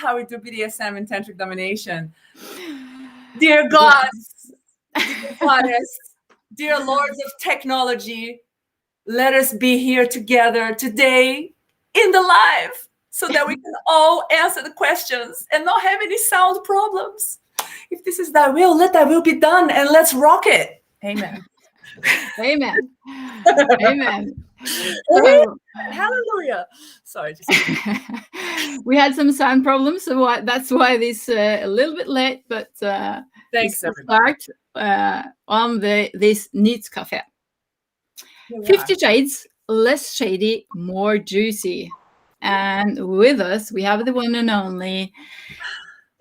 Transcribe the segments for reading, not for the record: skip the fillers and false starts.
how we do BDSM and tantric domination. Dear gods, dear goddess, dear lords of technology, let us be here together today in the live so that we can all answer the questions and not have any sound problems. If this is thy will, let thy will be done, and let's rock it. Amen. Amen. Amen. So, hallelujah. Sorry. We had some sound problems, so that's why this a little bit late, but thanks everybody. Start on this Nytcafé. 50 Shades, less shady, more juicy. And with us, we have the one and only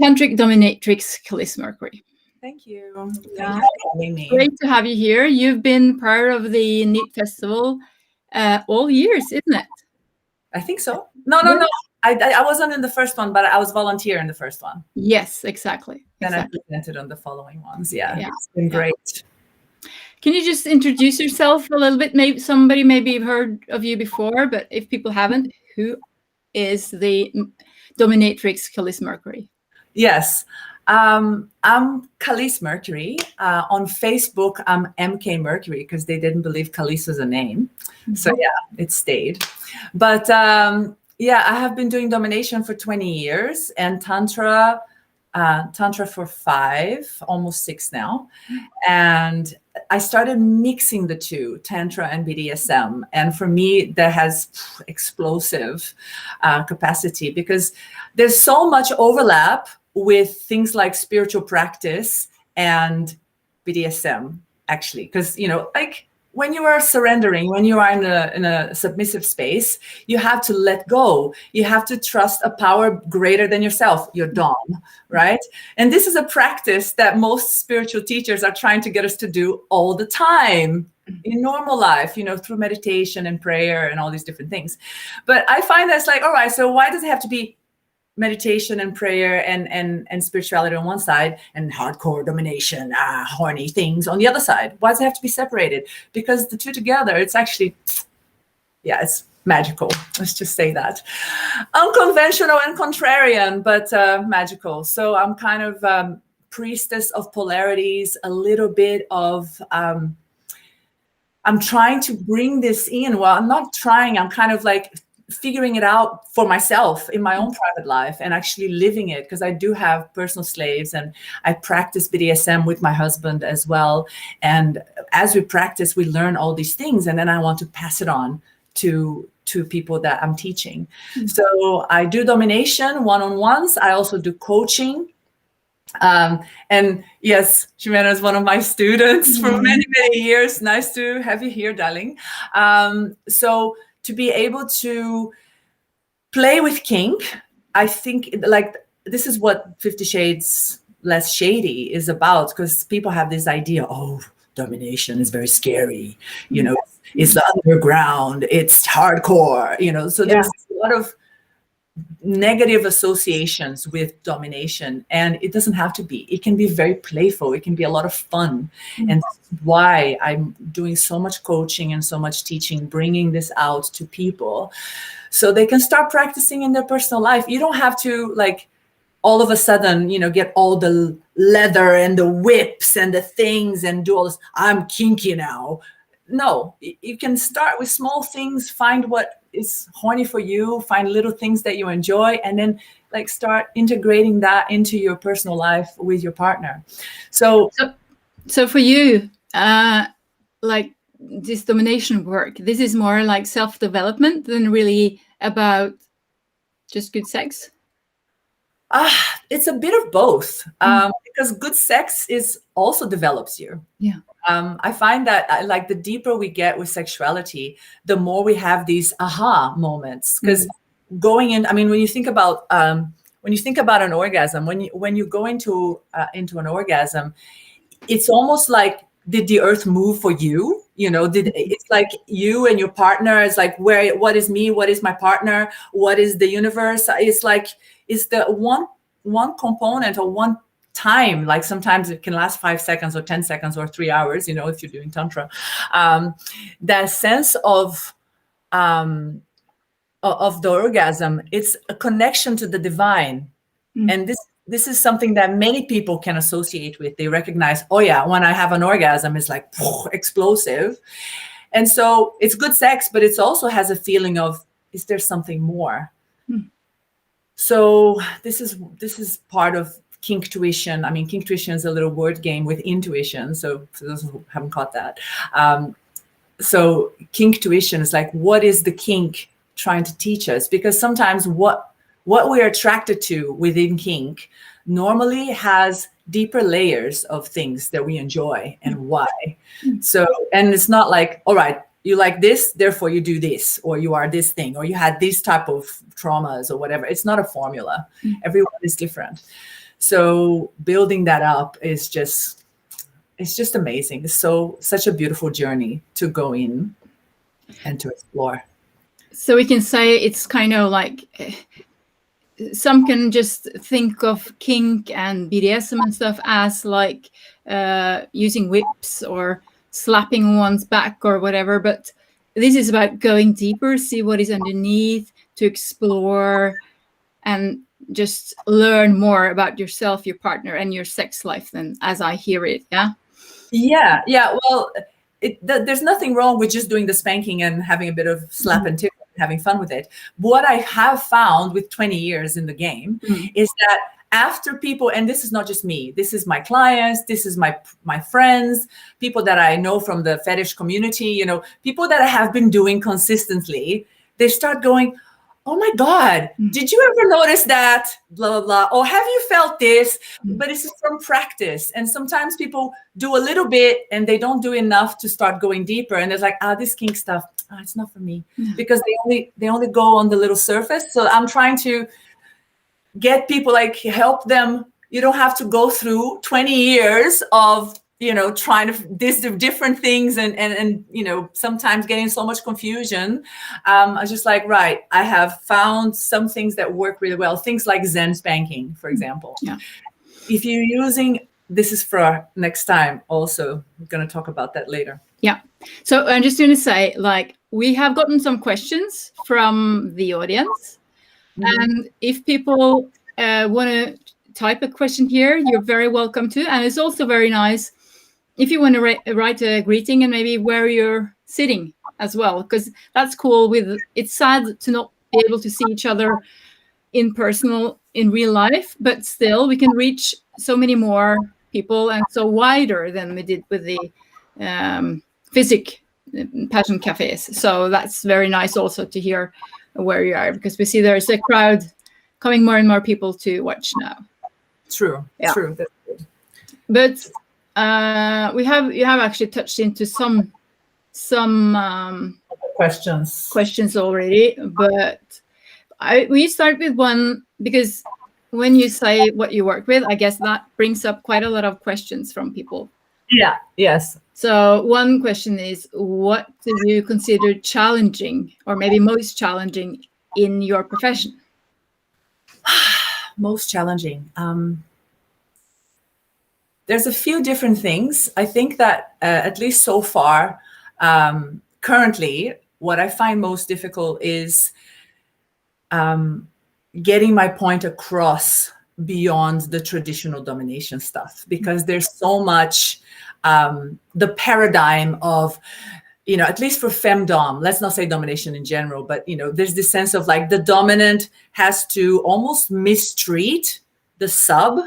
tantric dominatrix, Kalyss Mercury. Thank you. Thank you for having me. Great to have you here. You've been part of the Nyt Festival all years, isn't it? I think so. No. I wasn't in the first one, but I was volunteer in the first one. Yes, exactly. Then I presented on the following ones. Yeah. It's been great. Can you just introduce yourself a little bit? Maybe somebody maybe heard of you before, but if people haven't, who is the dominatrix Kalyss Mercury? Yes. I'm Kalyss Mercury. On Facebook, I'm MK Mercury because they didn't believe Kalyss was a name. Mm-hmm. So yeah, it stayed. But yeah, I have been doing domination for 20 years and Tantra for 5, almost 6 now. And I started mixing the two, Tantra and BDSM. And for me, that has explosive capacity because there's so much overlap with things like spiritual practice and BDSM, actually. Because, like when you are surrendering, when you are in a submissive space, you have to let go. You have to trust a power greater than yourself, your Dom, right? And this is a practice that most spiritual teachers are trying to get us to do all the time in normal life, through meditation and prayer and all these different things. But I find that's like, all right, so why does it have to be meditation and prayer and spirituality on one side and hardcore domination, horny things on the other side? Why does it have to be separated? Because the two together, it's actually, it's magical. Let's just say that. Unconventional and contrarian, but magical. So I'm kind of priestess of polarities, a little bit of, I'm trying to bring this in. Well, I'm not trying, I'm kind of like figuring it out for myself in my own private life and actually living it, because I do have personal slaves and I practice BDSM with my husband as well. And as we practice, we learn all these things, and then I want to pass it on to people that I'm teaching. Mm-hmm. So I do domination one-on-ones. I also do coaching. And yes, Jimena is one of my students for many, many years. Nice to have you here, darling. So to be able to play with kink, I think like this is what 50 Shades Less Shady is about, because people have this idea, domination is very scary, it's the underground, it's hardcore, so there's a lot of negative associations with domination, and it doesn't have to be. It can be very playful. It can be a lot of fun. Mm-hmm. And that's why I'm doing so much coaching and so much teaching, bringing this out to people so they can start practicing in their personal life. You don't have to like all of a sudden, get all the leather and the whips and the things and do all this. I'm kinky now. No, you can start with small things, find what is horny for you, find little things that you enjoy, and then like start integrating that into your personal life with your partner. So for you, like this domination work, this is more like self-development than really about just good sex? It's a bit of both, because good sex also develops you. Yeah. I find that like the deeper we get with sexuality, the more we have these aha moments. Because going in, I mean, when you think about an orgasm, when you go into an orgasm, it's almost like, did the earth move for you? It's like you and your partner is like, what is me? What is my partner? What is the universe? It's like, it's the one component or one time, like sometimes it can last 5 seconds or 10 seconds or 3 hours, if you're doing Tantra. That sense of the orgasm, it's a connection to the divine. And this is something that many people can associate with. They recognize, oh yeah, when I have an orgasm, it's like explosive. And so it's good sex, but it also has a feeling of, is there something more? So this is part of kink tuition. I mean, kink tuition is a little word game with intuition. So for those who haven't caught that. So kink tuition is like, what is the kink trying to teach us? Because sometimes what we're attracted to within kink normally has deeper layers of things that we enjoy and why. So, and it's not like, all right, you like this, therefore you do this, or you are this thing, or you had these type of traumas or whatever. It's not a formula. Everyone is different. So building that up is just, it's just amazing. It's such a beautiful journey to go in and to explore. So we can say it's kind of like, some can just think of kink and BDSM and stuff as like using whips or slapping one's back or whatever. But this is about going deeper, see what is underneath, to explore and just learn more about yourself, your partner, and your sex life, then, as I hear it. Yeah. Well, there's nothing wrong with just doing the spanking and having a bit of slap and tickle, having fun with it. What I have found with 20 years in the game is that after people, and this is not just me, this is my clients, this is my friends, people that I know from the fetish community, people that I have been doing consistently, they start going, oh my God, did you ever notice that? Blah, blah, blah. Or have you felt this? But it's from practice. And sometimes people do a little bit and they don't do enough to start going deeper. And it's like, this kink stuff, it's not for me. Because they only go on the little surface. So I'm trying to get people, like, help them. You don't have to go through 20 years of trying to different things and sometimes getting so much confusion. I was just like, right, I have found some things that work really well. Things like Zen Spanking, for example. Yeah. If you're using, this is for next time also, we're going to talk about that later. Yeah. So I'm just going to say, like, we have gotten some questions from the audience. And if people want to type a question here, you're very welcome to. And it's also very nice if you want to write a greeting and maybe where you're sitting as well, because that's cool. It's sad to not be able to see each other in real life, but still we can reach so many more people and so wider than we did with the physic passion cafes. So that's very nice also to hear where you are, because we see there's a crowd coming, more and more people to watch now. True. Yeah. True. That's good. But you have actually touched into some questions already, but we start with one, because when you say what you work with, I guess that brings up quite a lot of questions from people. Yeah. Yes. So one question is, what do you consider challenging, or maybe most challenging, in your profession? Most challenging. There's a few different things. I think that at least so far, currently, what I find most difficult is getting my point across beyond the traditional domination stuff, because there's so much the paradigm of, at least for femdom, let's not say domination in general, but there's this sense of like the dominant has to almost mistreat the sub.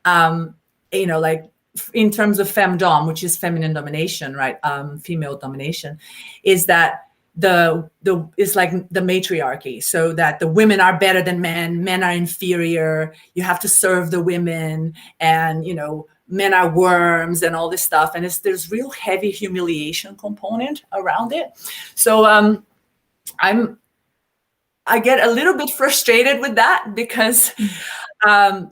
Like in terms of femdom, which is feminine domination, right? Female domination, is that it's like the matriarchy, so that the women are better than men are inferior. You have to serve the women, and men are worms and all this stuff. And there's real heavy humiliation component around it. So I get a little bit frustrated with that, because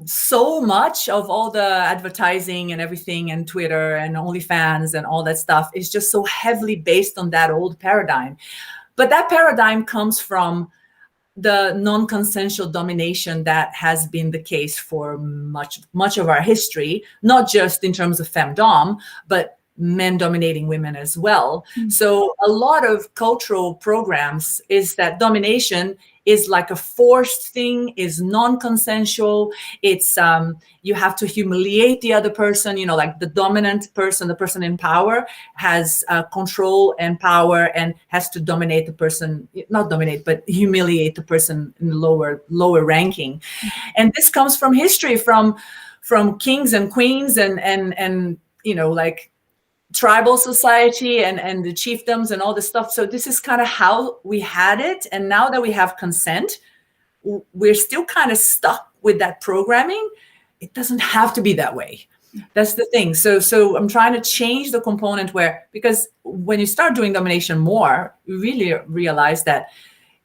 so much of all the advertising and everything and Twitter and OnlyFans and all that stuff is just so heavily based on that old paradigm. But that paradigm comes from the non-consensual domination that has been the case for much of our history, not just in terms of femdom, but men dominating women as well. So a lot of cultural programs is that domination is like a forced thing, is non-consensual. It's you have to humiliate the other person, like the dominant person, the person in power has control and power and has to dominate the person, not dominate, but humiliate the person in the lower ranking. And this comes from history, from kings and queens and like tribal society and the chiefdoms and all this stuff. So this is kind of how we had it. And now that we have consent, we're still kind of stuck with that programming. It doesn't have to be that way. That's the thing. So I'm trying to change the component because when you start doing domination more, you really realize that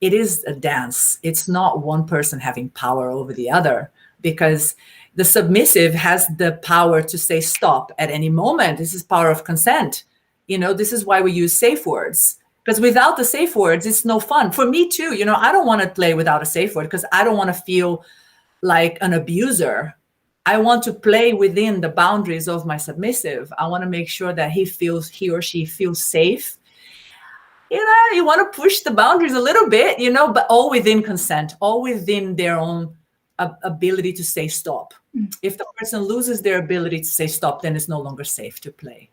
it is a dance. It's not one person having power over the other, because the submissive has the power to say stop at any moment. This is power of consent. This is why we use safe words, because without the safe words, it's no fun. For me too, I don't want to play without a safe word because I don't want to feel like an abuser. I want to play within the boundaries of my submissive. I want to make sure that he or she feels safe. You want to push the boundaries a little bit, but all within consent, all within their own ability to say stop. If the person loses their ability to say stop, then it's no longer safe to play.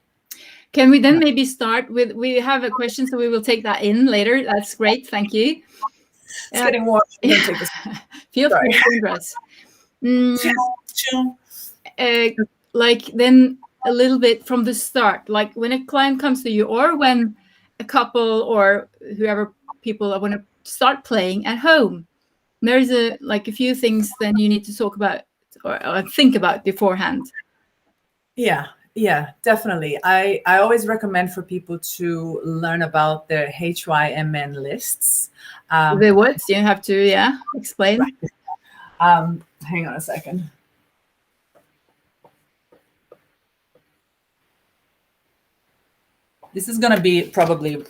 Can we then maybe start with, we have a question, so we will take that in later. That's great. Thank you. It's getting warm. Feel free to dress. Like then a little bit from the start, like when a client comes to you, or when a couple or whoever people want to start playing at home, there's a few things then you need to talk about or think about beforehand. Yeah, definitely. I always recommend for people to learn about the HYMN lists. The what? You have to, explain. Right. Hang on a second. This is going to be probably,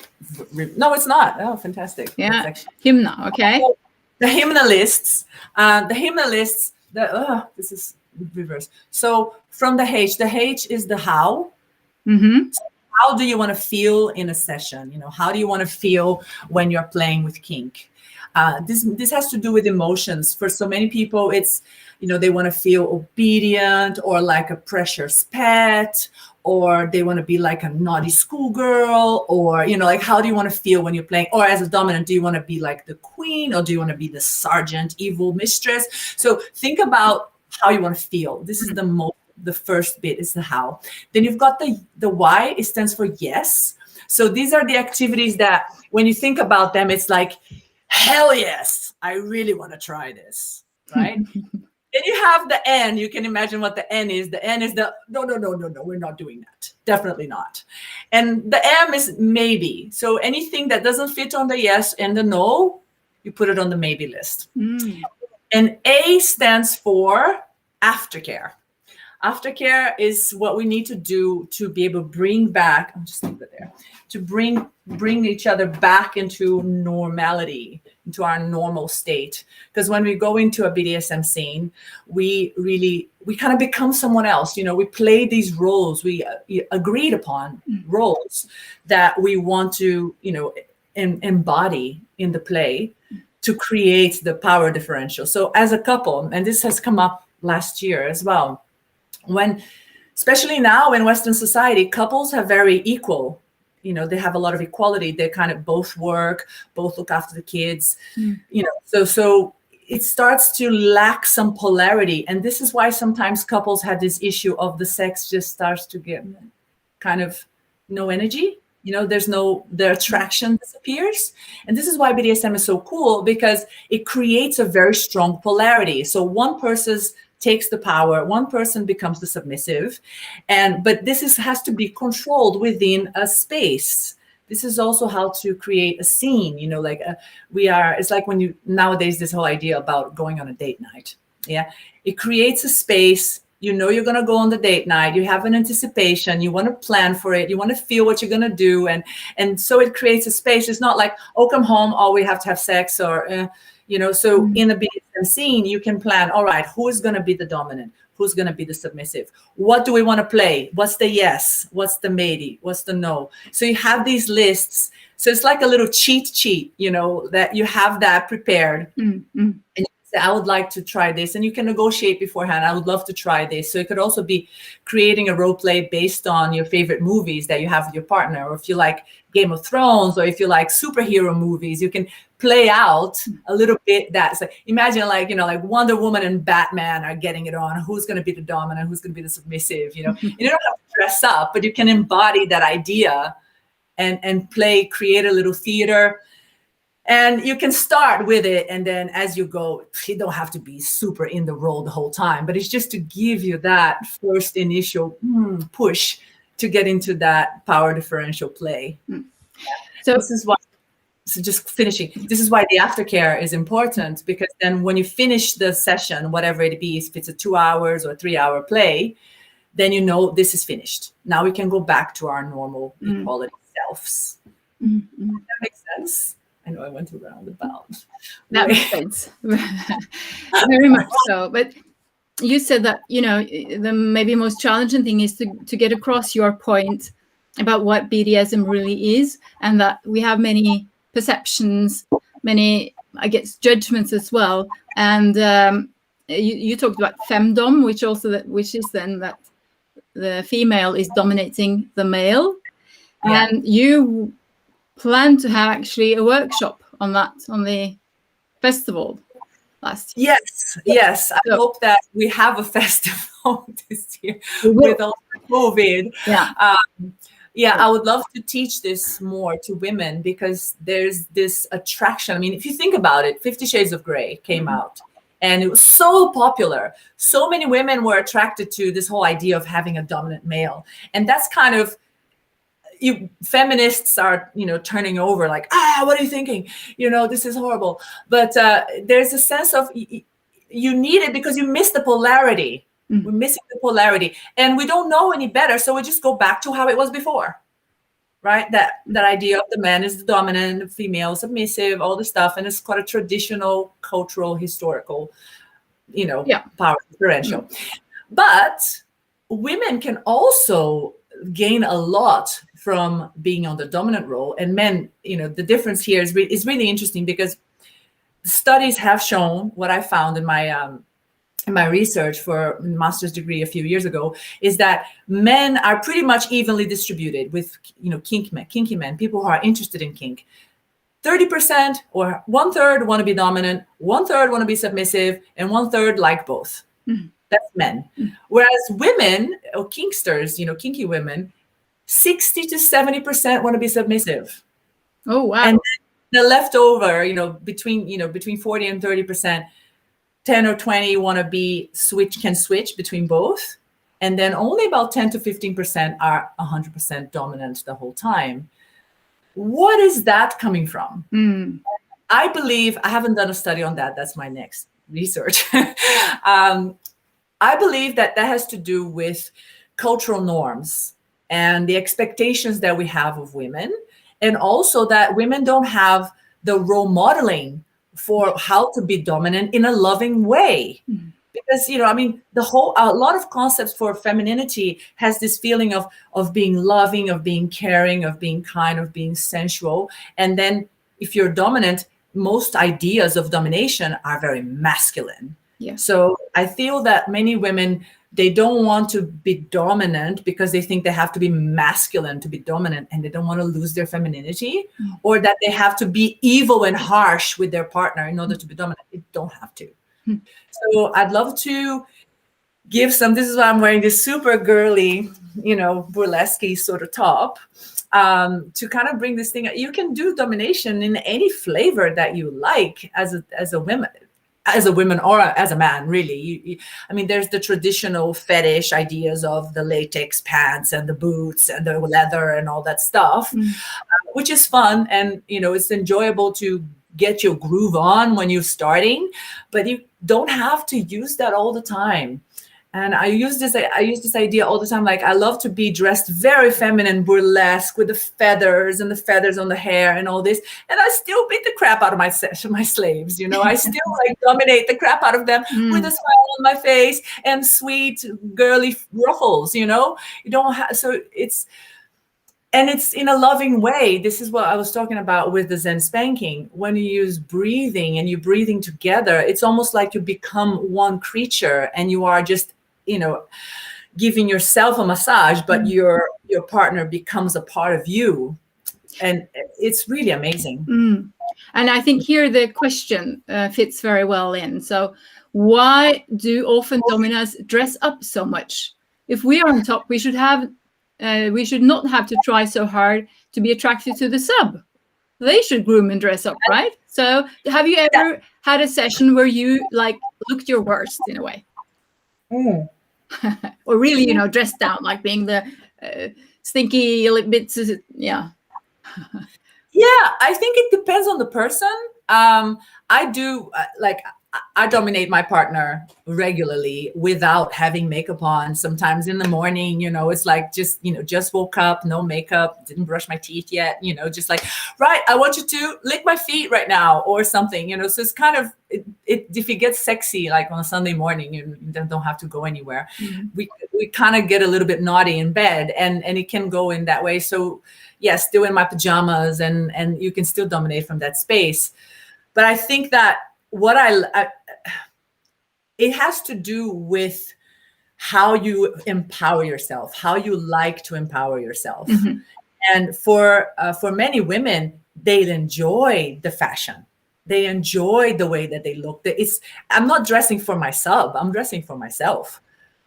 no, it's not. Oh, fantastic. Yeah, Hymna, okay. The Hymna lists, this is reverse. So from the H is the how. Mm-hmm. So how do you want to feel in a session? How do you want to feel when you're playing with kink? This has to do with emotions. For so many people, it's, they want to feel obedient or like a precious pet, or they want to be like a naughty schoolgirl, or, like, how do you want to feel when you're playing? Or as a dominant, do you want to be like the queen, or do you want to be the sergeant, evil mistress? So think about how you want to feel. This is the first bit is the how. Then you've got the why. It stands for yes. So these are the activities that when you think about them, it's like, hell yes, I really want to try this, right? Then you have the N. You can imagine what the N is. The N is no, we're not doing that. Definitely not. And the M is maybe. So anything that doesn't fit on the yes and the no, you put it on the maybe list. And A stands for aftercare. Aftercare is what we need to do to be able to bring back, I'll just leave it there, to bring each other back into normality, into our normal state. Because when we go into a BDSM scene, we kind of become someone else. We play these roles, we agreed upon roles that we want to, embody in the play to create the power differential. So as a couple, and this has come up last year as well, especially now in Western society, couples have very equal, they have a lot of equality. They kind of both work, both look after the kids, so it starts to lack some polarity. And this is why sometimes couples have this issue of the sex just starts to get kind of no energy. The attraction disappears. And this is why BDSM is so cool, because it creates a very strong polarity. So one person's takes the power, one person becomes the submissive, but this has to be controlled within a space. This is also how to create a scene, it's like when nowadays this whole idea about going on a date night. Yeah. It creates a space. You're going to go on the date night. You have an anticipation. You want to plan for it. You want to feel what you're going to do. And so it creates a space. It's not like, oh, come home. Oh, we have to have sex, or, So in a BDSM scene, you can plan, all right, who's going to be the dominant? Who's going to be the submissive? What do we want to play? What's the yes? What's the maybe? What's the no? So you have these lists. So it's like a little cheat sheet, that you have that prepared. And you can say, I would like to try this. And you can negotiate beforehand. I would love to try this. So it could also be creating a role play based on your favorite movies that you have with your partner. Or if you like Game of Thrones, or if you like superhero movies, you can play out a little bit that. So imagine like Wonder Woman and Batman are getting it on. Who's going to be the dominant? Who's going to be the submissive? You don't have to dress up, but you can embody that idea and create a little theater. And you can start with it. And then as you go, you don't have to be super in the role the whole time, but it's just to give you that first initial push to get into that power differential play. So this is why. So just finishing, this is why the aftercare is important, because then when you finish the session, whatever it be, if it's a 2 hours or 3 hour play, then this is finished. Now we can go back to our normal equality selves. Does that make sense? I know I went around about. That makes sense. Very much so. But you said that, the maybe most challenging thing is to get across your point about what BDSM really is, and that we have many perceptions, many, I guess, judgments as well. And you talked about femdom, which is then that the female is dominating the male. Yeah. And you plan to have actually a workshop on that on the festival last year. Yes. I hope that we have a festival this year with all COVID. Yeah. I would love to teach this more to women, because there's this attraction. I mean, if you think about it, 50 Shades of Grey came out and it was so popular. So many women were attracted to this whole idea of having a dominant male. And that's kind of, feminists are, turning over like, what are you thinking? This is horrible. But there's a sense of you need it because you miss the polarity. We're missing the polarity and we don't know any better. So we just go back to how it was before, right? That idea of the man is the dominant, the female submissive, all this stuff. And it's quite a traditional, cultural, historical, power differential. But women can also gain a lot from being on the dominant role, and men, the difference here is really interesting, because studies have shown, what I found in my research for master's degree a few years ago, is that men are pretty much evenly distributed with, kinky men, people who are interested in kink. 30% or 1/3 want to be dominant, 1/3 want to be submissive, and 1/3 like both. That's men. Whereas women, or kinksters, kinky women, 60 to 70% want to be submissive. Oh, wow. And the leftover, between 40 and 30%, 10 or 20 want to can switch between both. And then only about 10 to 15% are 100% dominant the whole time. What is that coming from? I believe, I haven't done a study on that. That's my next research. I believe that has to do with cultural norms and the expectations that we have of women, and also that women don't have the role modeling for how to be dominant in a loving way. Because, a lot of concepts for femininity has this feeling of being loving, of being caring, of being kind, of being sensual. And then if you're dominant, most ideas of domination are very masculine. Yeah. So I feel that many women, they don't want to be dominant because they think they have to be masculine to be dominant, and they don't want to lose their femininity, or that they have to be evil and harsh with their partner in order to be dominant. You don't have to. So I'd love to give this is why I'm wearing this super girly, burlesque sort of top, to kind of bring this thing. You can do domination in any flavor that you like as a woman or as a man, really. There's the traditional fetish ideas of the latex pants and the boots and the leather and all that stuff, which is fun. And, it's enjoyable to get your groove on when you're starting, but you don't have to use that all the time. And I use this idea all the time. Like, I love to be dressed very feminine, burlesque, with the feathers on the hair and all this. And I still beat the crap out of my slaves. I still like dominate the crap out of them with a smile on my face and sweet girly ruffles. You don't have, so it's in a loving way. This is what I was talking about with the Zen Spanking. When you use breathing and you're breathing together, it's almost like you become one creature, and you are just, giving yourself a massage, but your partner becomes a part of you. And it's really amazing. And I think here the question fits very well in. So why do often dominas dress up so much? If we are on top, we should not have to try so hard to be attracted to the sub. They should groom and dress up, right? So have you ever had a session where you like looked your worst in a way? Or really, dressed down, like being the stinky little bits? Yeah. Yeah, I think it depends on the person. I do I dominate my partner regularly without having makeup on. Sometimes in the morning, it's like just woke up, no makeup, didn't brush my teeth yet, just like, right, I want you to lick my feet right now or something, So it's kind of, if it gets sexy, like on a Sunday morning, you don't have to go anywhere. We kind of get a little bit naughty in bed, and it can go in that way. So yes, still in my pajamas, and you can still dominate from that space. But I think that it has to do with how you empower yourself, how you like to empower yourself. And for many women, they enjoy the fashion. They enjoy the way that they look. I'm not dressing for my sub. I'm dressing for myself,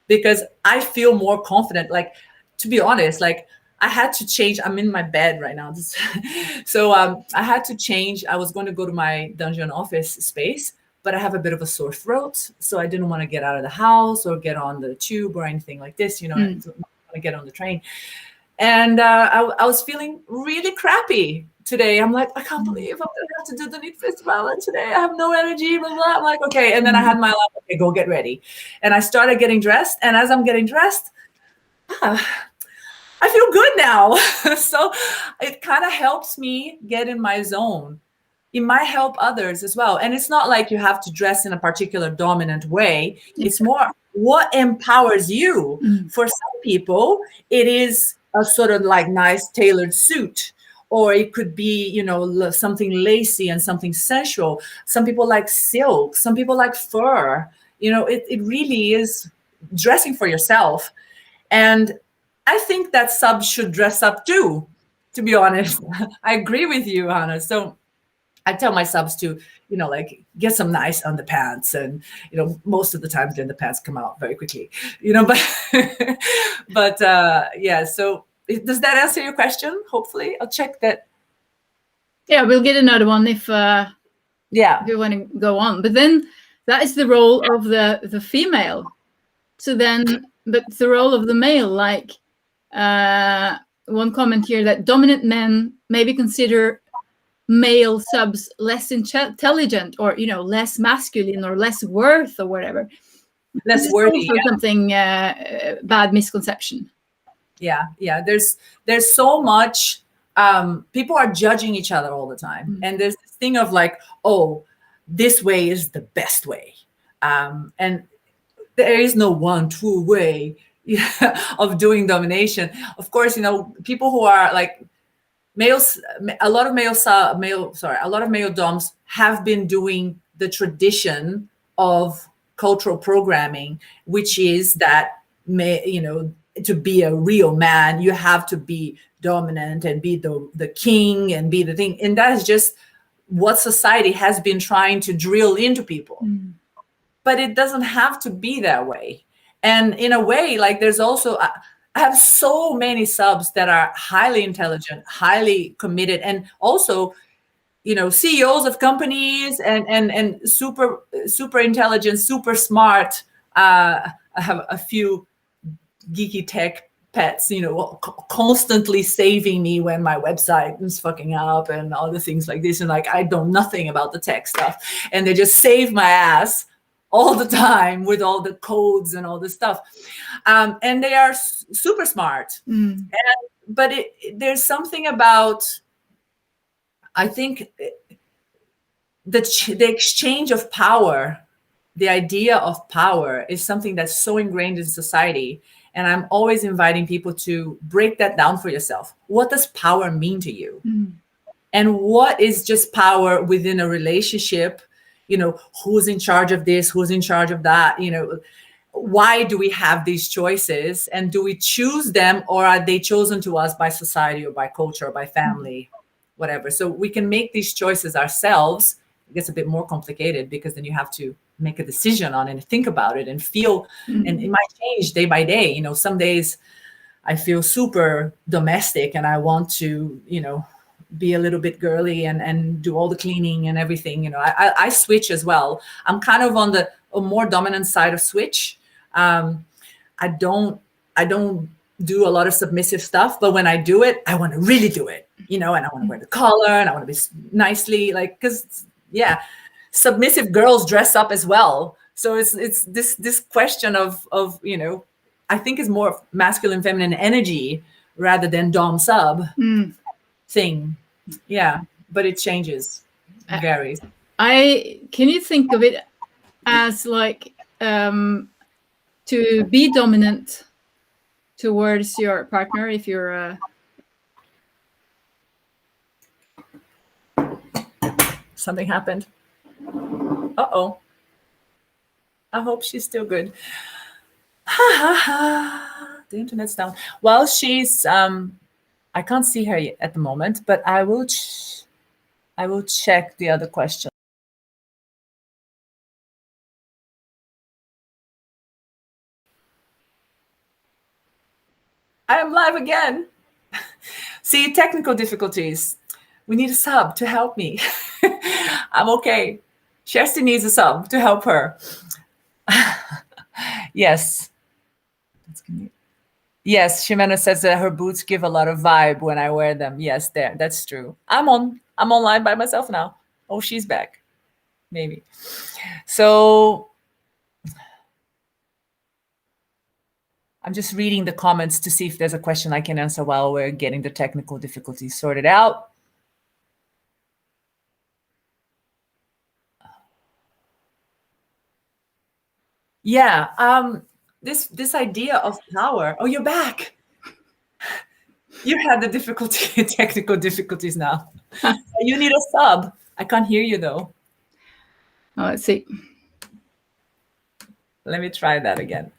because I feel more confident. Like, to be honest, like, I had to change. I'm in my bed right now. So I had to change. I was going to go to my dungeon office space, but I have a bit of a sore throat. So I didn't want to get out of the house or get on the tube or anything like this. I didn't want to get on the train. And I was feeling really crappy today. I'm like, I can't believe I'm going to have to do the Nytcafé festival. And today I have no energy, blah, blah. I'm like, okay. And then I had my alarm, okay, go get ready. And I started getting dressed. And as I'm getting dressed, I feel good now. So it kind of helps me get in my zone. It might help others as well. And it's not like you have to dress in a particular dominant way. It's more what empowers you. For some people, it is a sort of like nice tailored suit, or it could be, something lacy and something sensual. Some people like silk. Some people like fur. It really is dressing for yourself. And I think that subs should dress up too, to be honest. I agree with you, Hannah. So I tell my subs to, like, get some nice underpants, and, most of the time then the pants come out very quickly, but yeah. So does that answer your question? Hopefully. I'll check that. Yeah, we'll get another one if you want to go on. But then that is the role of the female. So then, but the role of the male, like, one comment here that dominant men maybe consider male subs less intelligent, or less masculine, or less worth, or whatever. Less worthy. Something bad misconception. Yeah. There's so much. People are judging each other all the time, and there's this thing of like, oh, this way is the best way, and there is no one true way of doing domination. Of course, people who are like males, a lot of male doms have been doing the tradition of cultural programming, which is that, to be a real man, you have to be dominant and be the king and be the thing. And that is just what society has been trying to drill into people. But it doesn't have to be that way. And in a way, like, there's also, I have so many subs that are highly intelligent, highly committed, and also, CEOs of companies and super intelligent, super smart. I have a few geeky tech pets, constantly saving me when my website is fucking up and all the things like this. And like, I know nothing about the tech stuff, and they just save my ass all the time with all the codes and all this stuff. And they are super smart. But there's something about, I think, the exchange of power, the idea of power is something that's so ingrained in society. And I'm always inviting people to break that down for yourself. What does power mean to you? And what is just power within a relationship? Who's in charge of this? Who's in charge of that? Why do we have these choices? And do we choose them, or are they chosen to us by society or by culture or by family, whatever? So we can make these choices ourselves. It gets a bit more complicated because then you have to make a decision on it and think about it and feel, and it might change day by day. Some days I feel super domestic and I want to, be a little bit girly and do all the cleaning and everything. I switch as well. I'm kind of on the more dominant side of switch. I don't do a lot of submissive stuff, but when I do it, I want to really do it, and I want to wear the collar and I want to be nicely, because submissive girls dress up as well. So it's this question of I think is more masculine, feminine energy rather than dom sub thing. Yeah, but it changes, it varies. Can you think of it as like to be dominant towards your partner if you're Something happened. Uh-oh. I hope she's still good. The internet's down. Well, she's I can't see her yet at the moment, but I will check the other question. I am live again. See, technical difficulties. We need a sub to help me. I'm okay. Shady needs a sub to help her. Yes. Yes, Ximena says that her boots give a lot of vibe when I wear them. Yes, that's true. I'm online by myself now. Oh, she's back. Maybe. So I'm just reading the comments to see if there's a question I can answer while we're getting the technical difficulties sorted out. Yeah, this idea of power. Oh, you're back. You had the technical difficulties now. You need a sub. I can't hear you though. Oh, let's see. Let me try that again.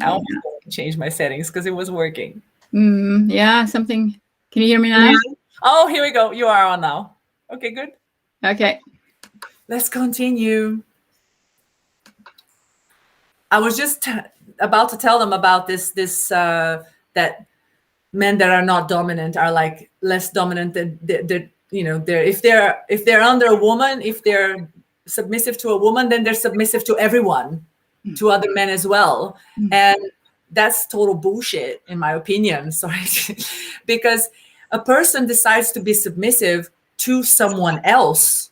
I almost change my settings because it was working. Yeah, something. Can you hear me now? Oh, here we go. You are on now. Okay, good. Okay. Let's continue. I was just about to tell them about this that men that are not dominant are like less dominant than if they're under a woman, if they're submissive to a woman, then they're submissive to everyone, to other men as well. And that's total bullshit, in my opinion. Sorry. Because a person decides to be submissive to someone else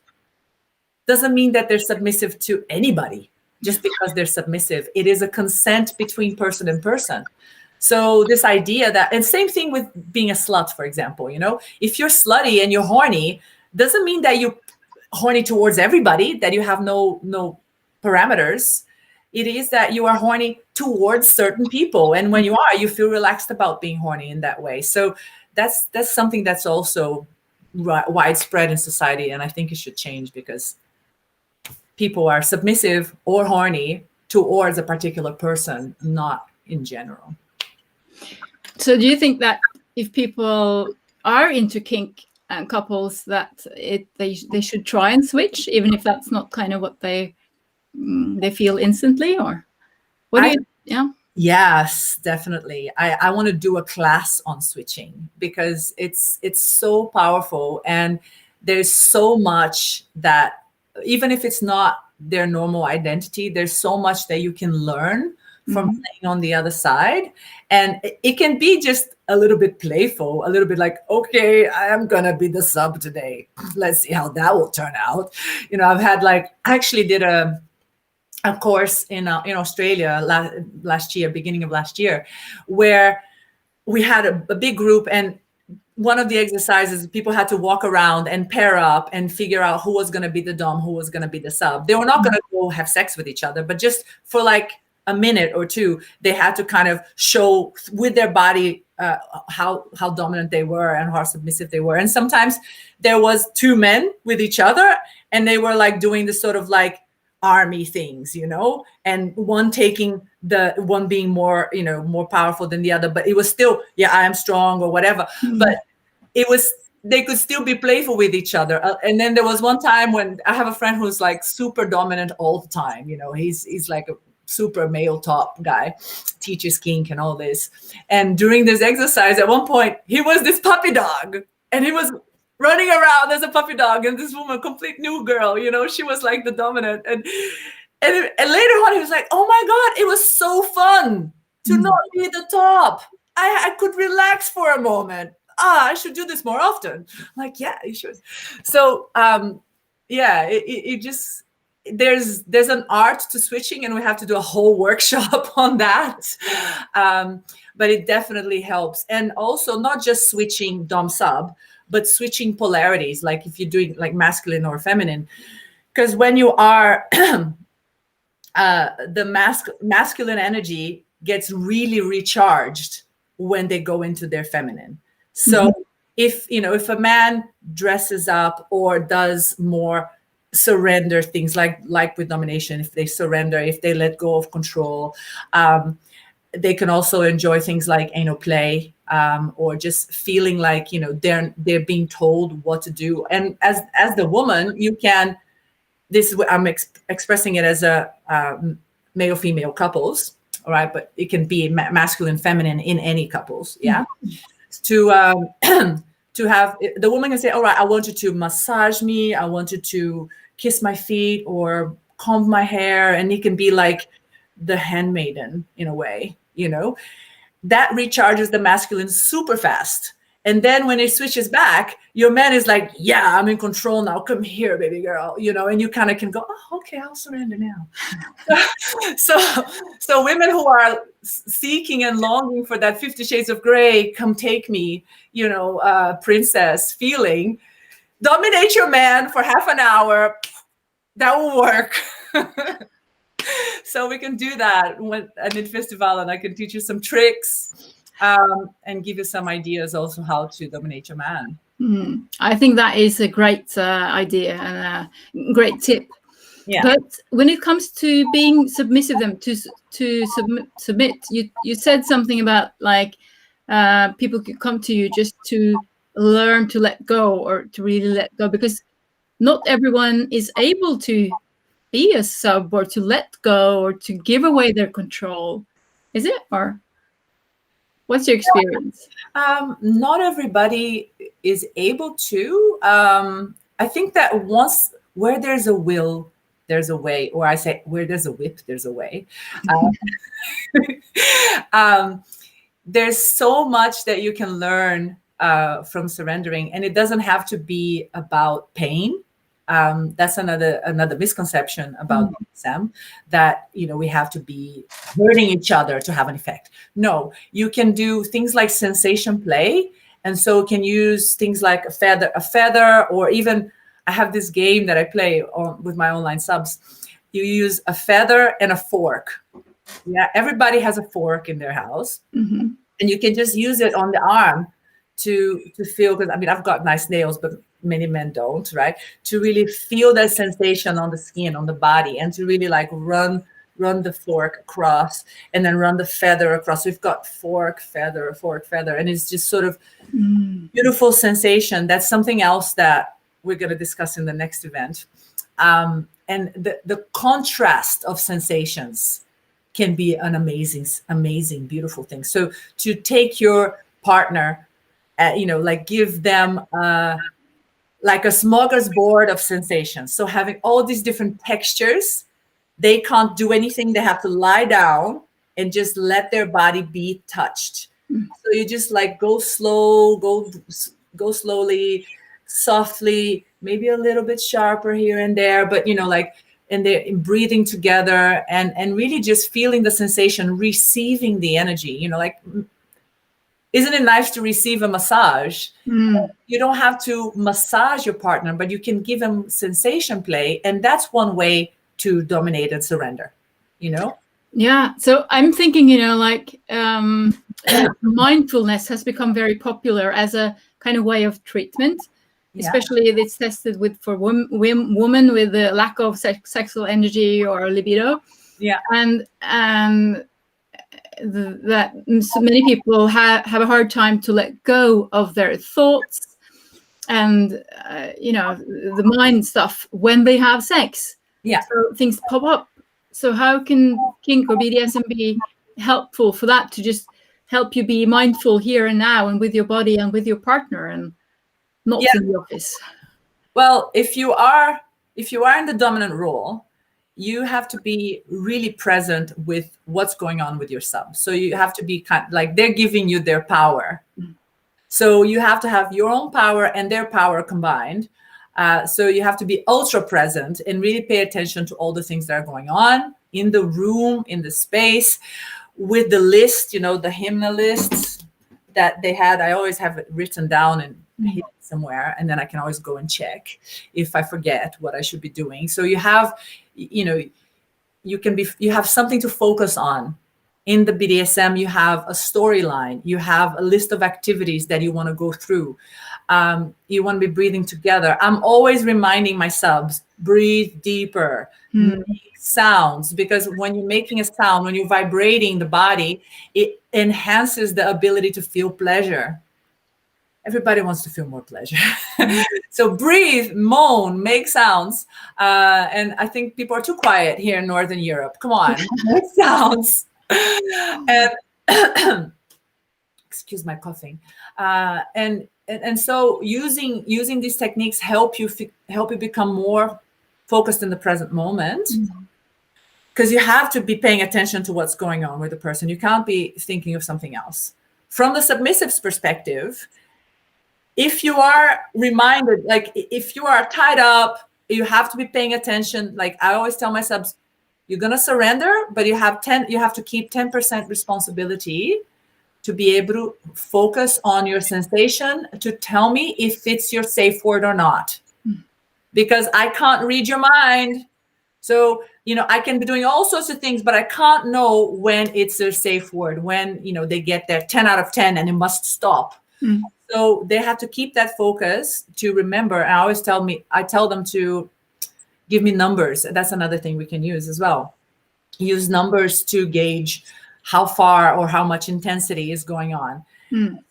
doesn't mean that they're submissive to anybody just because they're submissive. It is a consent between person and person. So this idea that, and same thing with being a slut, for example, if you're slutty and you're horny, doesn't mean that you're horny towards everybody, that you have no parameters. It is that you are horny towards certain people. And when you are, you feel relaxed about being horny in that way. So that's something that's also widespread in society. And I think it should change because people are submissive or horny towards a particular person, not in general. So do you think that if people are into kink and couples that they should try and switch, even if that's not kind of what they feel instantly, or what do you? Yeah. Yes, definitely. I want to do a class on switching because it's so powerful, and there's so much that even if it's not their normal identity, there's so much that you can learn from playing on the other side. And it can be just a little bit playful, a little bit like, okay, I am gonna be the sub today. Let's see how that will turn out. I've had I actually did a a course in Australia last year, beginning of last year, where we had a big group, and one of the exercises, people had to walk around and pair up and figure out who was going to be the dom, who was going to be the sub. They were not going to go have sex with each other, but just for like a minute or two, they had to kind of show with their body how dominant they were and how submissive they were. And sometimes there was two men with each other, and they were like doing this sort of like army things, and one being more, more powerful than the other, but it was still, I am strong or whatever. But they could still be playful with each other. And then there was one time when I have a friend who's like super dominant all the time. He's like a super male top guy, teaches kink and all this. And during this exercise, at one point, he was this puppy dog, and he was running around as a puppy dog, and this woman, complete new girl, she was like the dominant. And later on, he was like, oh my God, it was so fun to not be the top. I could relax for a moment. I should do this more often. I'm like, yeah, you should. So, it just, there's an art to switching, and we have to do a whole workshop on that. But it definitely helps. And also not just switching dom sub, but switching polarities, like if you're doing like masculine or feminine. Because when you are, the masculine energy gets really recharged when they go into their feminine. So if a man dresses up or does more surrender things, like with domination, if they surrender, if they let go of control, they can also enjoy things like anal play, or just feeling like they're being told what to do. And as the woman, you can. This is what I'm expressing it as a male female couples, all right? But it can be masculine feminine in any couples, yeah. To have the woman can say, all right, I want you to massage me, I want you to kiss my feet or comb my hair, and it can be like the handmaiden in a way, that recharges the masculine super fast. And then when it switches back, your man is like, yeah, I'm in control now. Come here, baby girl, and you kind of can go, oh, okay, I'll surrender now. So women who are seeking and longing for that 50 Shades of Grey, come take me, princess feeling, dominate your man for half an hour. That will work. So we can do that at Nytcafé, and I can teach you some tricks. And give you some ideas also how to dominate your man. I think that is a great idea and a great tip. Yeah. But when it comes to being submissive, to submit, you said something about like people could come to you just to learn to let go, or to really let go, because not everyone is able to be a sub or to let go or to give away their control. Is it? Or what's your experience? Not everybody is able to. I think that where there's a will, there's a way, or I say where there's a whip, there's a way. There's so much that you can learn from surrendering, and it doesn't have to be about pain. That's another misconception about BDSM, that we have to be hurting each other to have an effect. No, you can do things like sensation play, and so can use things like a feather, or even I have this game that I play with my online subs. You use a feather and a fork. Yeah, everybody has a fork in their house, and you can just use it on the arm to feel, because I've got nice nails, but many men don't, right? To really feel that sensation on the skin, on the body, and to really like run the fork across, and then run the feather across. We've got fork, feather, and it's just sort of beautiful sensation. That's something else that we're going to discuss in the next event. And the contrast of sensations can be an amazing, beautiful thing. So to take your partner, like give them like a smorgasbord of sensations. So having all these different textures, they can't do anything. They have to lie down and just let their body be touched. So you just like go slow, go slowly, softly, maybe a little bit sharper here and there, but like and they're breathing together and really just feeling the sensation, receiving the energy, like, isn't it nice to receive a massage? You don't have to massage your partner, but you can give them sensation play. And that's one way to dominate and surrender, Yeah. So I'm thinking, mindfulness has become very popular as a kind of way of treatment, especially if it's tested for women with a lack of sexual energy or libido. Yeah. And that so many people have a hard time to let go of their thoughts and the mind stuff when they have sex. Yeah. So things pop up. So how can kink or BDSM be helpful for that, to just help you be mindful here and now and with your body and with your partner and not in the office? Well, if you are in the dominant role, you have to be really present with what's going on with your sub. So you have to be kind of like they're giving you their power. So you have to have your own power and their power combined. So you have to be ultra present and really pay attention to all the things that are going on in the room, in the space, with the list, the hymnal lists that they had. I always have it written down and hidden somewhere, and then I can always go and check if I forget what I should be doing. So you have, you have something to focus on. In the BDSM, you have a storyline, you have a list of activities that you want to go through. You want to be breathing together. I'm always reminding my subs, breathe deeper, make sounds, because when you're making a sound, when you're vibrating the body, it enhances the ability to feel pleasure. Everybody wants to feel more pleasure. So breathe, moan, make sounds. And I think people are too quiet here in Northern Europe. Come on, make sounds. And excuse my coughing. And so using these techniques help you become more focused in the present moment, because you have to be paying attention to what's going on with the person. You can't be thinking of something else. From the submissive's perspective, if you are reminded, like if you are tied up, you have to be paying attention. Like I always tell my subs, you're going to surrender, but you have to keep 10% responsibility to be able to focus on your sensation, to tell me if it's your safe word or not. Because I can't read your mind. So, I can be doing all sorts of things, but I can't know when it's their safe word, when, they get their 10 out of 10 and it must stop. So they have to keep that focus to remember. I always tell them to give me numbers. That's another thing we can use as well. Use numbers to gauge how far or how much intensity is going on.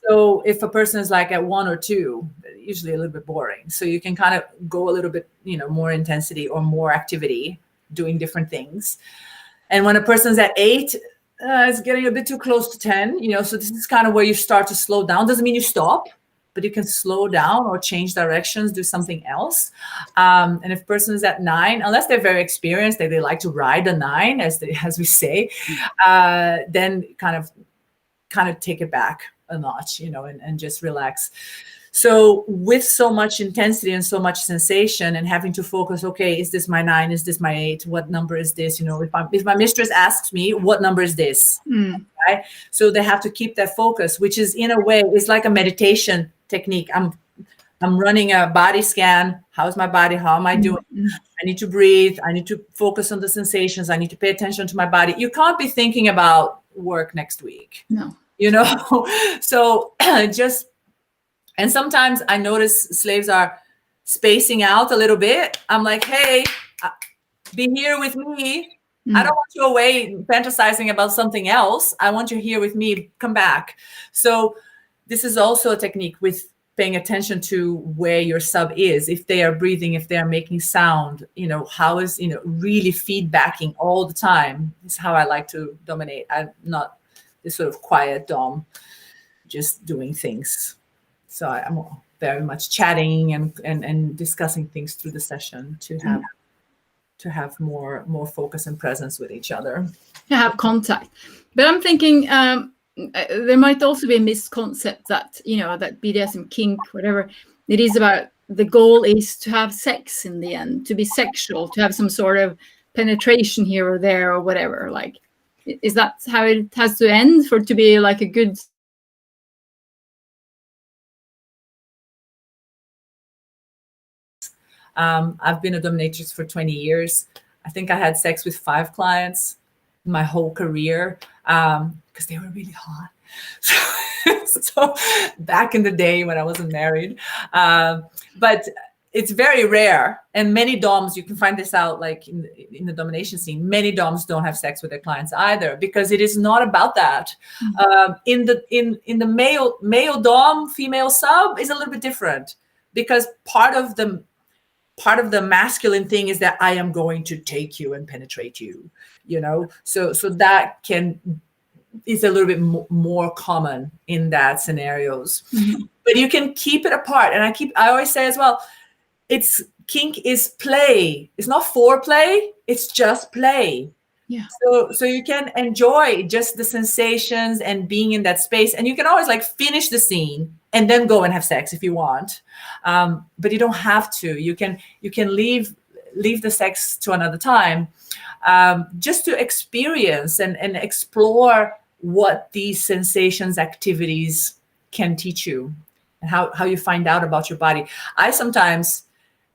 So if a person is like at 1 or 2, usually a little bit boring. So you can kind of go a little bit, more intensity or more activity, doing different things. And when a person's at 8, it's getting a bit too close to 10, so this is kind of where you start to slow down. Doesn't mean you stop, but you can slow down or change directions, do something else. And if person is at 9, unless they're very experienced, they like to ride a 9, as we say, then kind of take it back a notch, and just relax. So with so much intensity and so much sensation and having to focus, okay, is this my 9? Is this my 8? What number is this? If my mistress asks me, what number is this? Right? So they have to keep that focus, which is in a way, it's like a meditation technique. I'm running a body scan. How's my body? How am I doing? I need to breathe. I need to focus on the sensations. I need to pay attention to my body. You can't be thinking about work next week. No. So and sometimes I notice slaves are spacing out a little bit. I'm like, hey, be here with me. I don't want you away fantasizing about something else. I want you here with me. Come back. So this is also a technique with paying attention to where your sub is, if they are breathing, if they are making sound, how is, really feedbacking all the time. Is how I like to dominate. I'm not this sort of quiet dom, just doing things. So I'm very much chatting and discussing things through the session to have more focus and presence with each other. To have contact. But I'm thinking there might also be a misconcept that, that BDSM, kink, whatever, it is about the goal is to have sex in the end, to be sexual, to have some sort of penetration here or there or whatever. Like, is that how it has to end for it to be like a good? I've been a dominatrix for 20 years. I think I had sex with 5 clients my whole career because they were really hot. So back in the day when I wasn't married, but it's very rare. And many doms, you can find this out like in the domination scene, many doms don't have sex with their clients either, because it is not about that. In the male dom, female sub is a little bit different, because part of the masculine thing is that I am going to take you and penetrate you, so that is a little bit more common in that scenarios. But you can keep it apart. And I always say as well, kink is play. It's not foreplay. It's just play. Yeah. So you can enjoy just the sensations and being in that space. And you can always like finish the scene and then go and have sex if you want. But you don't have to. You can leave the sex to another time, just to experience and explore what these sensations activities can teach you, and how you find out about your body. I sometimes,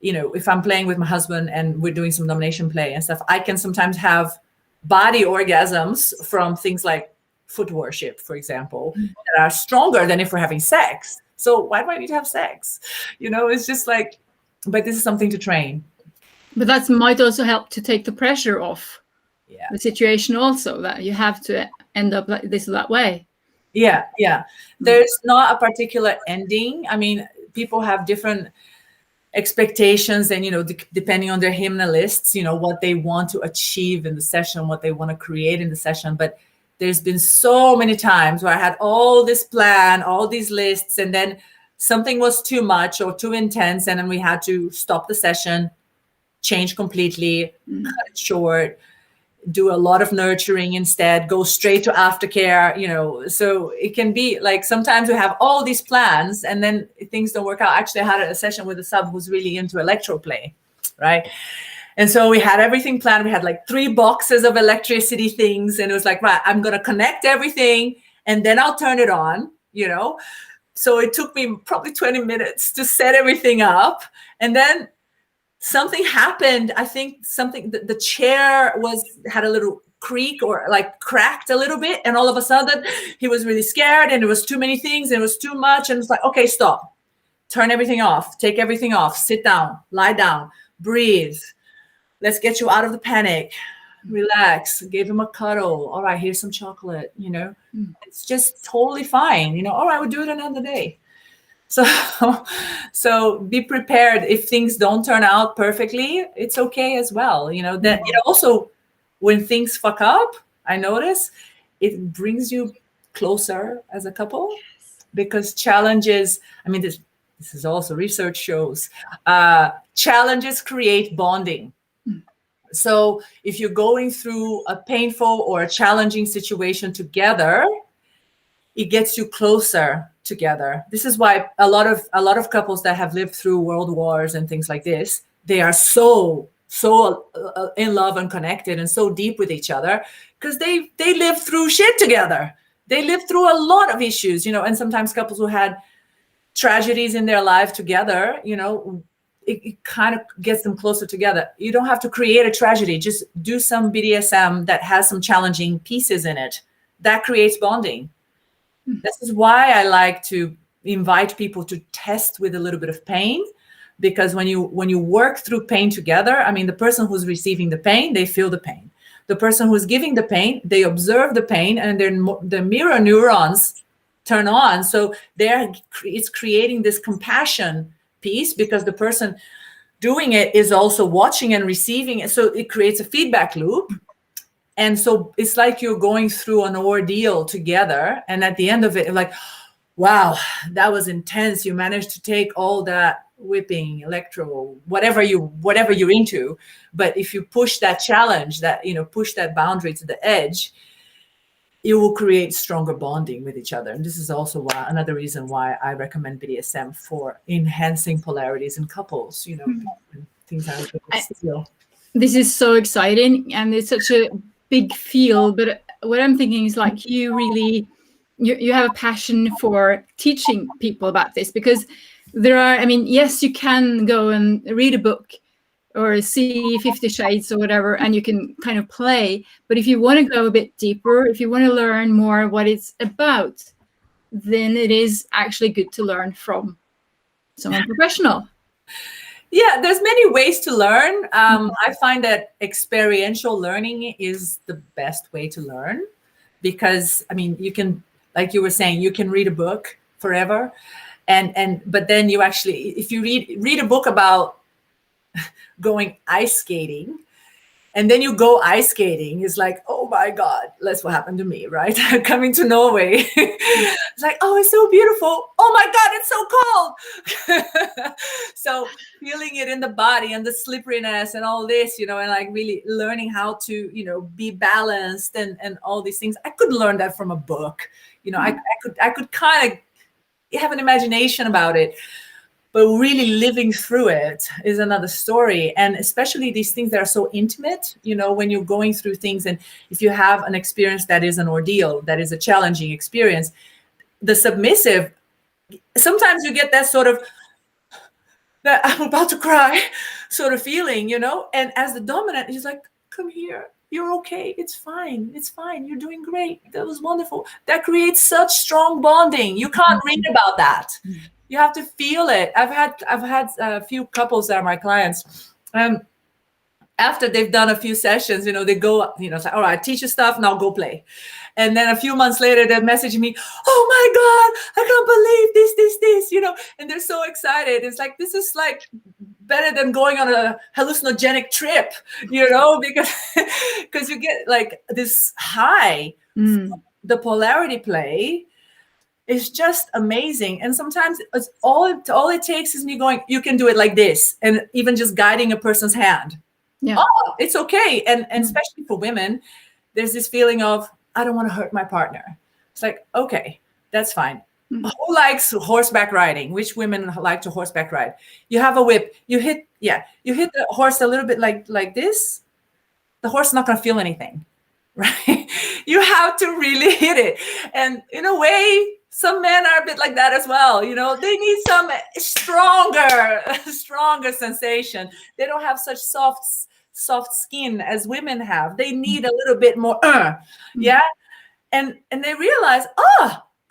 if I'm playing with my husband and we're doing some domination play and stuff, I can sometimes have body orgasms from things like foot worship, for example, that are stronger than if we're having sex. So why do I need to have sex? It's just like, but this is something to train. But that might also help to take the pressure off the situation also, that you have to end up like this, that way. Yeah. There's not a particular ending. I mean, people have different expectations and, depending on their hymnalists, what they want to achieve in the session, what they want to create in the session. But there's been so many times where I had all this plan, all these lists, and then something was too much or too intense. And then we had to stop the session, change completely, cut it short, do a lot of nurturing instead, go straight to aftercare, so it can be like, sometimes we have all these plans and then things don't work out. Actually, I had a session with a sub who's really into electroplay, right? And so we had everything planned. We had like 3 boxes of electricity things, and it was like, right, I'm going to connect everything and then I'll turn it on, So it took me probably 20 minutes to set everything up. And then something happened. I think the chair had a little creak or like cracked a little bit. And all of a sudden he was really scared, and it was too many things and it was too much. And it's like, okay, stop, turn everything off, take everything off, sit down, lie down, breathe. Let's get you out of the panic. Relax. Gave him a cuddle. All right, here's some chocolate, It's just totally fine. All right, we'll do it another day. So be prepared. If things don't turn out perfectly, it's okay as well. That it also, when things fuck up, I notice it brings you closer as a couple, because challenges, I mean, this is also research shows, challenges create bonding. So if you're going through a painful or a challenging situation together, it gets you closer together. This is why a lot of couples that have lived through world wars and things like this, they are so in love and connected and so deep with each other, because they lived through shit together. They lived through a lot of issues, and sometimes couples who had tragedies in their life together, it kind of gets them closer together. You don't have to create a tragedy. Just do some BDSM that has some challenging pieces in it. That creates bonding. This is why I like to invite people to test with a little bit of pain, because when you work through pain together, I mean, the person who's receiving the pain, they feel the pain. The person who's giving the pain, they observe the pain, and the mirror neurons turn on. So it's creating this compassion piece, because the person doing it is also watching and receiving it. So it creates a feedback loop. And so it's like you're going through an ordeal together. And at the end of it, like, wow, that was intense. You managed to take all that whipping, electro, whatever you're into. But if you push that challenge, push that boundary to the edge, you will create stronger bonding with each other. And this is also why, another reason why I recommend BDSM for enhancing polarities in couples, you know, when things are a bit still. This is so exciting, and it's such a big field. But what I'm thinking is like you really, you have a passion for teaching people about this, because there are, I mean, yes, you can go and read a book or see 50 Shades or whatever, and you can kind of play. But if you want to go a bit deeper, if you want to learn more what it's about, then it is actually good to learn from someone professional. Yeah, there's many ways to learn. I find that experiential learning is the best way to learn, because I mean, you can, like you were saying, you can read a book forever, but then you actually, if you read a book about going ice skating, and then you go ice skating, it's like, oh my God, that's what happened to me, right? Coming to Norway. It's like, oh, it's so beautiful. Oh my God, it's so cold. So feeling it in the body and the slipperiness and all this, you know, and like really learning how to, you know, be balanced and all these things. I could learn that from a book. You know, I could kind of have an imagination about it. But really living through it is another story. And especially these things that are so intimate, you know, when you're going through things, and if you have an experience that is an ordeal, that is a challenging experience, the submissive, sometimes you get that sort of, that I'm about to cry sort of feeling, you know, and as the dominant, he's like, come here. You're okay. It's fine. It's fine. You're doing great. That was wonderful. That creates such strong bonding. You can't read about that. You have to feel it. I've had a few couples that are my clients. After they've done a few sessions, you know, they go, you know, say, all right, teach you stuff, now go play. And then a few months later, they message me, oh my God, I can't believe this, you know, and they're so excited. It's like, this is like better than going on a hallucinogenic trip, you know, because you get like this high. The polarity play is just amazing. And sometimes it's all it takes is me going, you can do it like this, and even just guiding a person's hand. Yeah. Oh, it's okay. And especially for women, there's this feeling of, I don't want to hurt my partner. It's like, okay, that's fine. Who likes horseback riding? Which women like to horseback ride? You have a whip. You hit the horse a little bit like this. The horse is not going to feel anything, right? You have to really hit it. And in a way, some men are a bit like that as well. You know, they need some stronger sensation. They don't have such soft skin as women have. They need a little bit more, yeah. And they realize,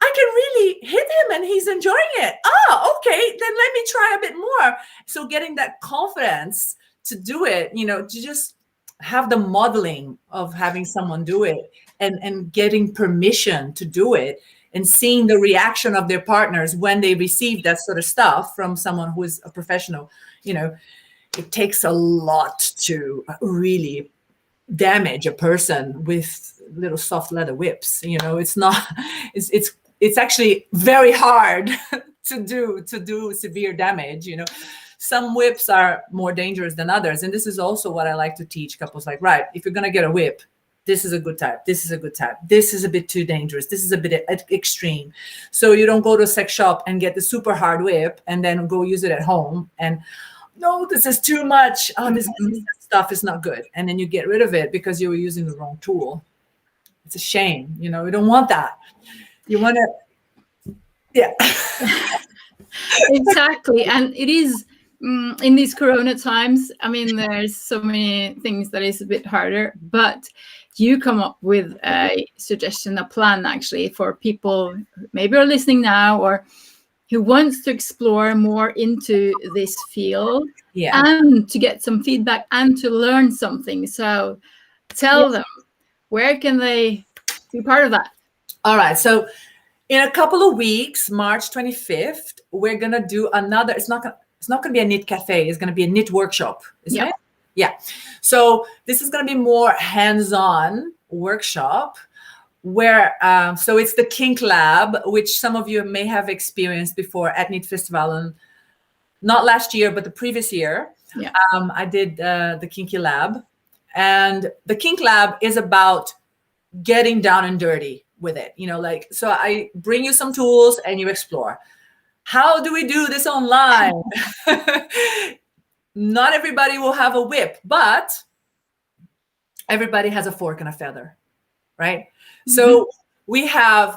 I can really hit him and he's enjoying it. Okay, then let me try a bit more. So getting that confidence to do it, you know, to just have the modeling of having someone do it and getting permission to do it, and seeing the reaction of their partners when they receive that sort of stuff from someone who is a professional, you know, it takes a lot to really damage a person with little soft leather whips. You know, it's not, it's actually very hard to do severe damage. You know, some whips are more dangerous than others. And this is also what I like to teach couples, like, right, if you're going to get a whip, this is a good type. This is a good type. This is a bit too dangerous. This is a bit extreme. So you don't go to a sex shop and get the super hard whip and then go use it at home. And no, this is too much. Oh, this stuff is not good. And then you get rid of it because you were using the wrong tool. It's a shame. You know, you don't want that. You want to, yeah. Exactly. And it is in these Corona times, I mean, there's so many things that is a bit harder, but you come up with a suggestion, a plan actually for people maybe are listening now or who wants to explore more into this field, and to get some feedback and to learn something. So tell them, where can they be part of that? All right. So in a couple of weeks, March 25th, we're going to do another, it's not going to be a Nytcafé. It's going to be a knit workshop, isn't it? Yeah. So this is going to be more hands-on workshop where, so it's the kink lab, which some of you may have experienced before at Knit Festival, and not last year, but the previous year. Yeah. I did the kinky lab, and the kink lab is about getting down and dirty with it, like, so I bring you some tools and you explore. How do we do this online? Not everybody will have a whip, but everybody has a fork and a feather, right? Mm-hmm. So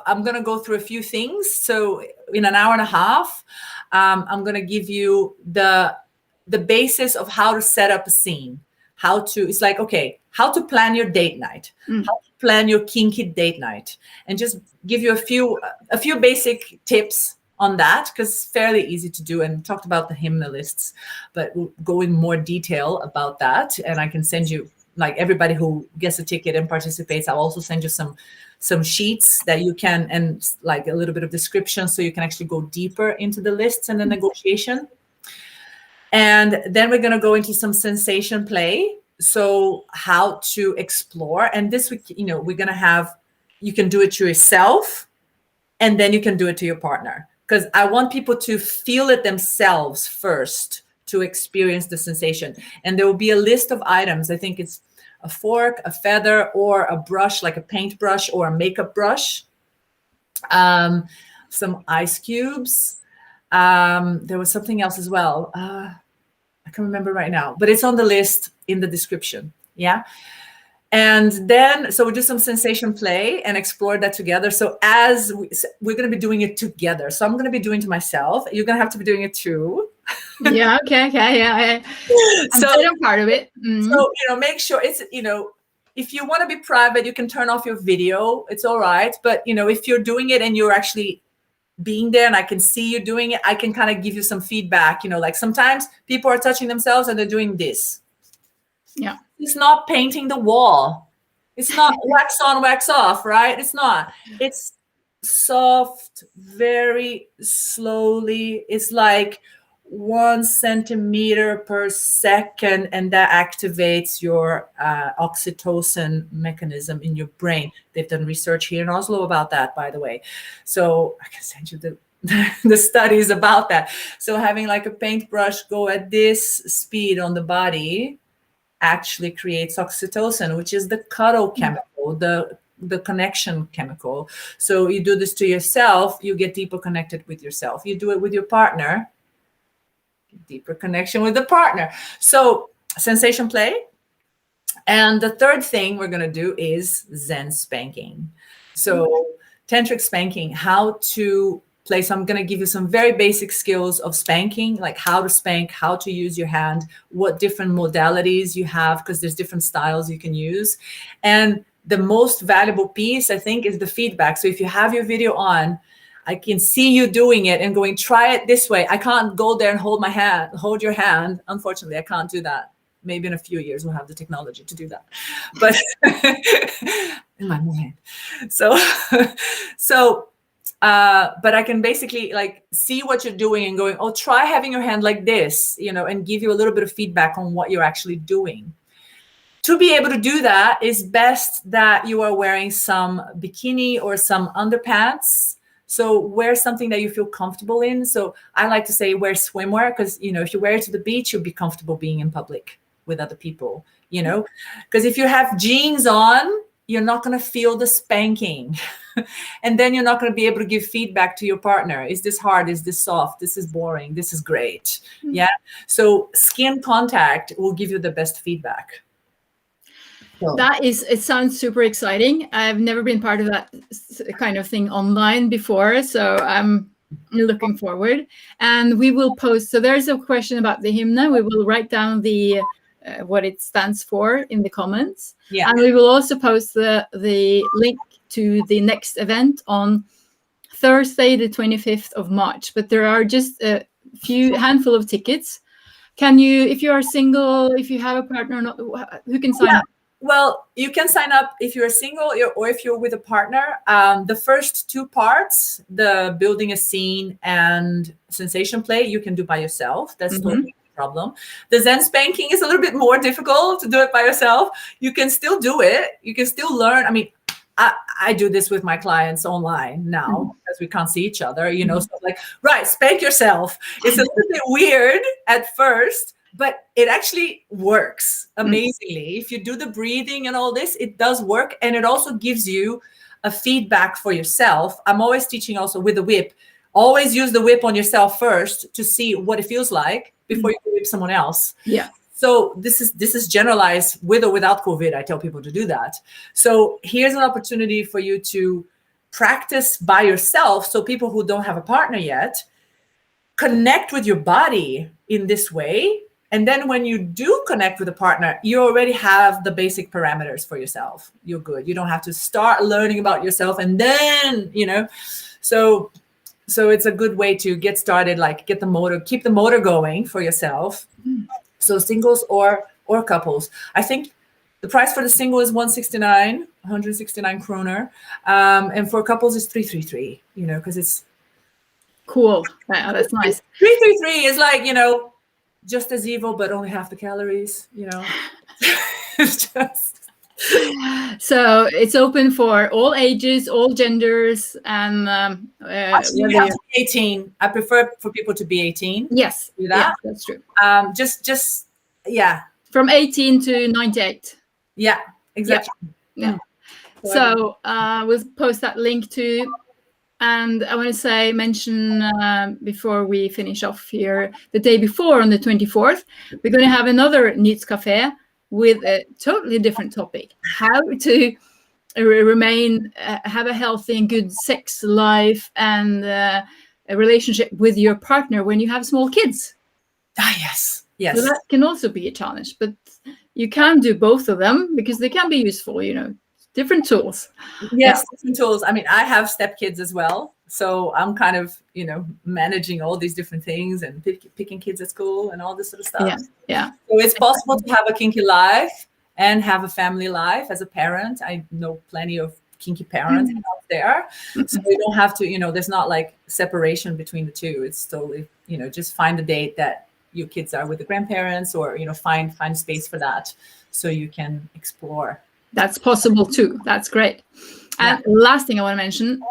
I'm going to go through a few things. So in an hour and a half, I'm going to give you the basis of how to set up a scene, it's like, okay, how to plan your date night, how to plan your kinky date night, and just give you a few basic tips on that, because it's fairly easy to do, and talked about the hymnalists, but we'll go in more detail about that. And I can send you, like, everybody who gets a ticket and participates, I'll also send you some sheets that you can, and like a little bit of description, so you can actually go deeper into the lists and the negotiation. And then we're going to go into some sensation play. So how to explore. And this week, we're going to have, you can do it to yourself, and then you can do it to your partner. Because I want people to feel it themselves first to experience the sensation. And there will be a list of items. I think it's a fork, a feather, or a brush, like a paintbrush or a makeup brush. Some ice cubes. There was something else as well. I can't remember right now, but it's on the list in the description. Yeah. And then, so we do some sensation play and explore that together. So as we're going to be doing it together. So I'm going to be doing it to myself. You're going to have to be doing it too. Yeah. Okay. Yeah. I'm part of it. Mm-hmm. So, make sure it's, if you want to be private, you can turn off your video. It's all right. But, if you're doing it and you're actually being there and I can see you doing it, I can kind of give you some feedback. Like sometimes people are touching themselves and they're doing this. Yeah. It's not painting the wall. It's not wax on, wax off, right? It's not. It's soft, very slowly. It's like 1 centimeter per second, and that activates your oxytocin mechanism in your brain. They've done research here in Oslo about that, by the way. So I can send you the studies about that. So having like a paintbrush go at this speed on the body actually creates oxytocin, which is the cuddle chemical, the connection chemical. So you do this to yourself, you get deeper connected with yourself. You do it with your partner, deeper connection with the partner. So sensation play. And the third thing we're going to do is Zen Spanking. So tantric spanking, how to play. So I'm going to give you some very basic skills of spanking, like how to spank, how to use your hand, what different modalities you have, because there's different styles you can use. And the most valuable piece, I think, is the feedback. So if you have your video on, I can see you doing it and going, try it this way. I can't go there and hold your hand. Unfortunately, I can't do that. Maybe in a few years we'll have the technology to do that. But in my mind. But I can basically like see what you're doing and going, oh, try having your hand like this, and give you a little bit of feedback on what you're actually doing. To be able to do that, is best that you are wearing some bikini or some underpants. So wear something that you feel comfortable in. So I like to say wear swimwear, because, if you wear it to the beach, you'll be comfortable being in public with other people, because if you have jeans on, you're not going to feel the spanking. And then you're not going to be able to give feedback to your partner. Is this hard? Is this soft? This is boring. This is great. Mm-hmm. Yeah. So skin contact will give you the best feedback. So. It sounds super exciting. I've never been part of that kind of thing online before. So I'm looking forward. And we will post. So there's a question about the hymna. We will write down what it stands for in the comments. Yeah. And we will also post the link to the next event on Thursday, the 25th of March. But there are just a handful of tickets. Can you, if you are single, if you have a partner, who can sign up? Well, you can sign up if you're single or if you're with a partner. The first 2 parts, the building a scene and sensation play, you can do by yourself. That's totally no problem. The Zen Spanking is a little bit more difficult to do it by yourself. You can still do it. You can still learn. I mean, I do this with my clients online now because we can't see each other, So like, right, spank yourself. It's a little bit weird at first, but it actually works amazingly. If you do the breathing and all this, it does work. And it also gives you a feedback for yourself. I'm always teaching also with the whip. Always use the whip on yourself first to see what it feels like before you whip someone else. Yeah. So this is generalized with or without COVID. I tell people to do that. So here's an opportunity for you to practice by yourself. So people who don't have a partner yet, connect with your body in this way. And then when you do connect with a partner, you already have the basic parameters for yourself. You're good. You don't have to start learning about yourself and then, so it's a good way to get started, like keep the motor going for yourself. So singles or couples. I think the price for the single is 169 kroner. And for couples is 333, because it's cool. Yeah, that's nice. 333 is like, just as evil, but only half the calories, It's just. So it's open for all ages, all genders, and Actually, you have to be 18. I prefer for people to be 18. Yes, Do that. Yeah, that's true. Just yeah. From 18 to 98. Yeah, exactly. Yeah. So we'll post that link too. And I want to mention before we finish off here, the day before on the 24th, we're going to have another Nytcafé with a totally different topic: how to remain, have a healthy and good sex life and a relationship with your partner when you have small kids. Yes. Yes. So that can also be a challenge, but you can do both of them because they can be useful, different tools. Yes, different tools. I mean, I have stepkids as well. So I'm kind of, managing all these different things and picking kids at school and all this sort of stuff. Yeah. So it's possible to have a kinky life and have a family life as a parent. I know plenty of kinky parents out there. So you don't have to, there's not like separation between the two. It's totally, just find a date that your kids are with the grandparents or, find space for that so you can explore. That's possible too. That's great. And last thing I want to mention,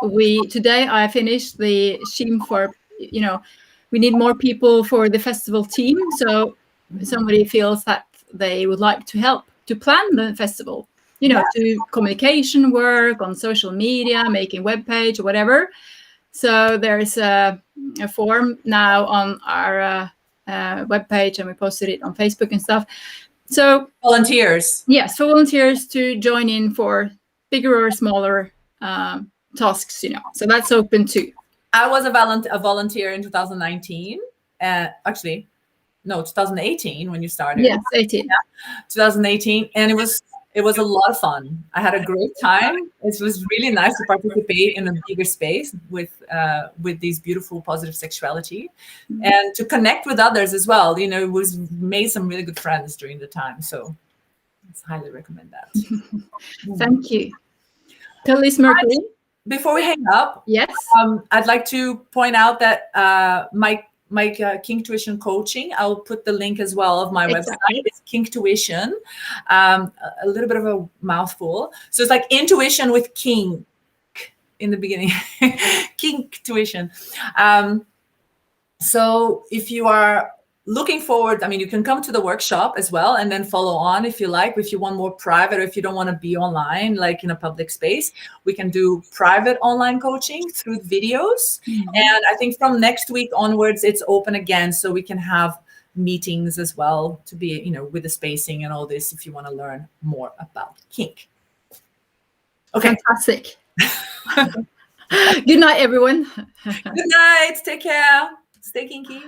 today I finished the scheme for, we need more people for the festival team. So somebody feels that they would like to help to plan the festival, do communication work on social media, making webpage or whatever. So there's a form now on our webpage, and we posted it on Facebook and stuff. So volunteers. Yes, for volunteers to join in for bigger or smaller tasks, So that's open too. I was a volunteer in 2019. Actually, no, 2018 when you started. Yes, 18. Yeah, 2018, and it was a lot of fun. I had a great time. It was really nice to participate in a bigger space with these beautiful positive sexuality, and to connect with others as well. Made some really good friends during the time. So I highly recommend that. Thank you. Kalyss Mercury. Before we hang up, yes, I'd like to point out that my Kink Tuition coaching, I'll put the link as well of my website. It's Kink Tuition, a little bit of a mouthful. So it's like intuition with kink in the beginning. Kink Tuition. So if you are looking forward, you can come to the workshop as well and then follow on if you like. If you want more private, or if you don't want to be online, like in a public space, we can do private online coaching through videos. And I think from next week onwards, it's open again. So we can have meetings as well to be, with the spacing and all this, if you want to learn more about kink. Okay. Fantastic. Good night, everyone. Good night. Take care. Stay kinky.